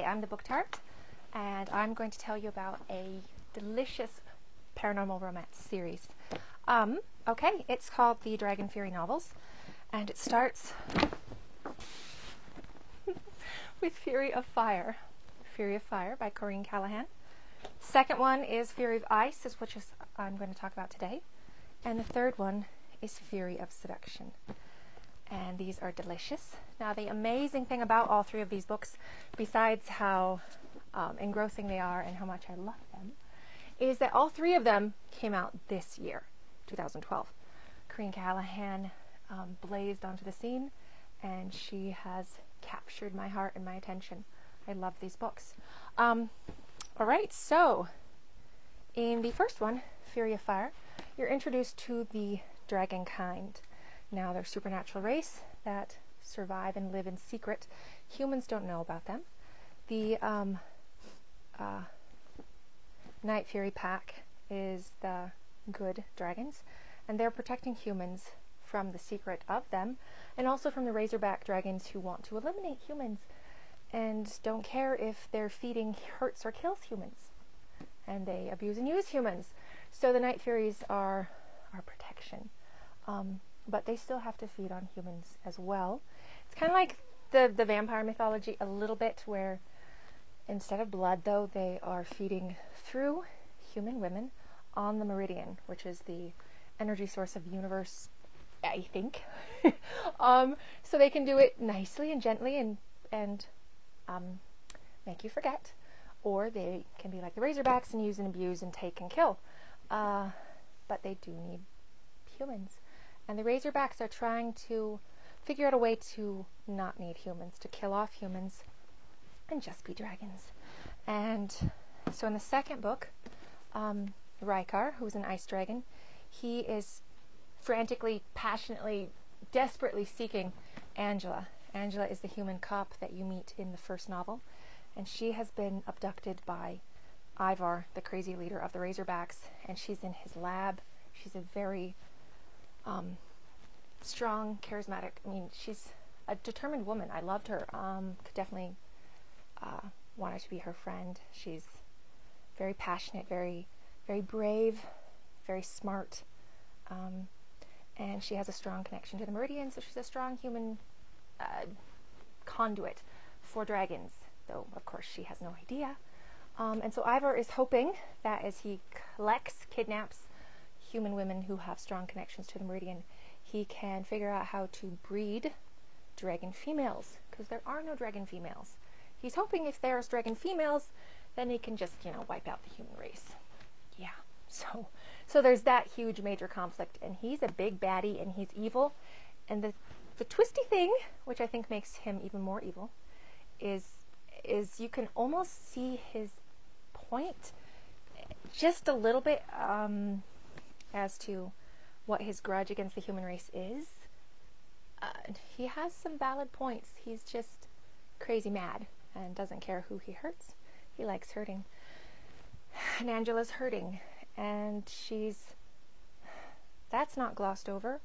I'm the Book Tart, and I'm going to tell you about a delicious paranormal romance series. Okay, it's called the Dragon Fury novels, and it starts with Fury of Fire. Fury of Fire by Corinne Callahan. Second one is Fury of Ice, which is I'm going to talk about today. And the third one is Fury of Seduction. And these are delicious. Now, the amazing thing about all three of these books, besides how engrossing they are and how much I love them, is that all three of them came out this year, 2012. Corinne Callahan blazed onto the scene, and she has captured my heart and my attention. I love these books. All right, so in the first one, Fury of Fire, you're introduced to the dragon kind. Now, they're a supernatural race that survive and live in secret. Humans don't know about them. The Night Fury pack is the good dragons, and they're protecting humans from the secret of them, and also from the Razorback dragons who want to eliminate humans and don't care if their feeding hurts or kills humans, and they abuse and use humans. So the Night Furies are our protection, but they still have to feed on humans as well. It's kind of like the vampire mythology a little bit, where instead of blood, though, they are feeding through human women on the meridian, which is the energy source of the universe, I think. So they can do it nicely and gently and make you forget, or they can be like the Razorbacks and use and abuse and take and kill. But they do need humans, and the Razorbacks are trying to figure out a way to not need humans, to kill off humans and just be dragons. And so in the second book, Rykar, who's an ice dragon, he is frantically, passionately, desperately seeking Angela. Angela is the human cop that you meet in the first novel, and she has been abducted by Ivar, the crazy leader of the Razorbacks, and she's in his lab. She's a very strong, charismatic, she's a determined woman. I loved her. Could definitely wanted to be her friend. She's very passionate, very, very brave, very smart, and she has a strong connection to the Meridian, so she's a strong human conduit for dragons, though of course she has no idea. And so Ivar is hoping that as he kidnaps human women who have strong connections to the Meridian, he can figure out how to breed dragon females, because there are no dragon females. He's hoping if there's dragon females, then he can just, wipe out the human race. Yeah, so there's that huge major conflict, and he's a big baddie, and he's evil. And the twisty thing, which I think makes him even more evil, is you can almost see his point just a little bit as to what his grudge against the human race is. He has some valid points. He's just crazy mad and doesn't care who he hurts. He likes hurting. And Angela's hurting, and that's not glossed over.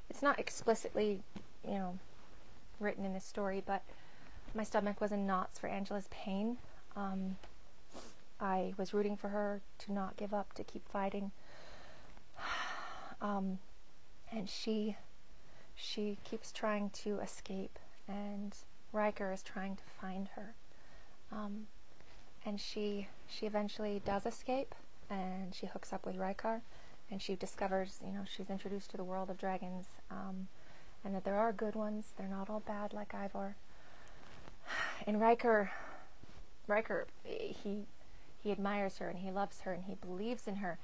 It's not explicitly, written in this story, but my stomach was in knots for Angela's pain. I was rooting for her to not give up, to keep fighting. And she keeps trying to escape, and Rykar is trying to find her. And she eventually does escape, and she hooks up with Rykar, and she discovers, she's introduced to the world of dragons, and that there are good ones. They're not all bad like Ivar. And Rykar, he admires her, and he loves her, and he believes in her,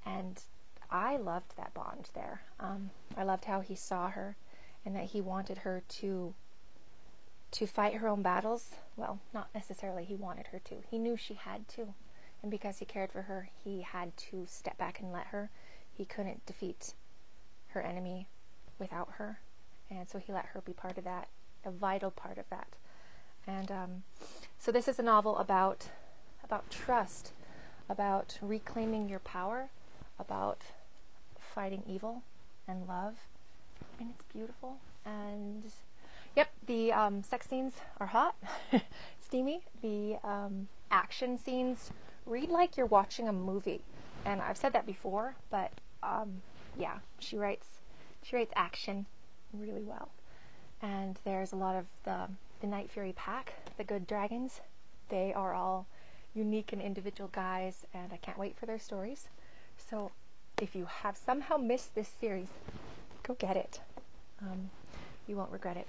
and I loved that bond there. I loved how he saw her, and that he wanted her to fight her own battles. Well, not necessarily he wanted her to. He knew she had to. And because he cared for her, he had to step back and let her. He couldn't defeat her enemy without her. And so he let her be part of that, a vital part of that. And so this is a novel about trust, about reclaiming your power, about fighting evil and love. And it's beautiful. And yep, the sex scenes are hot. It's steamy. The action scenes read like you're watching a movie, and I've said that before, but yeah, she writes action really well. And there's a lot of the Night Fury pack, the good dragons. They are all unique and individual guys, and I can't wait for their stories. So if you have somehow missed this series, go get it. You won't regret it.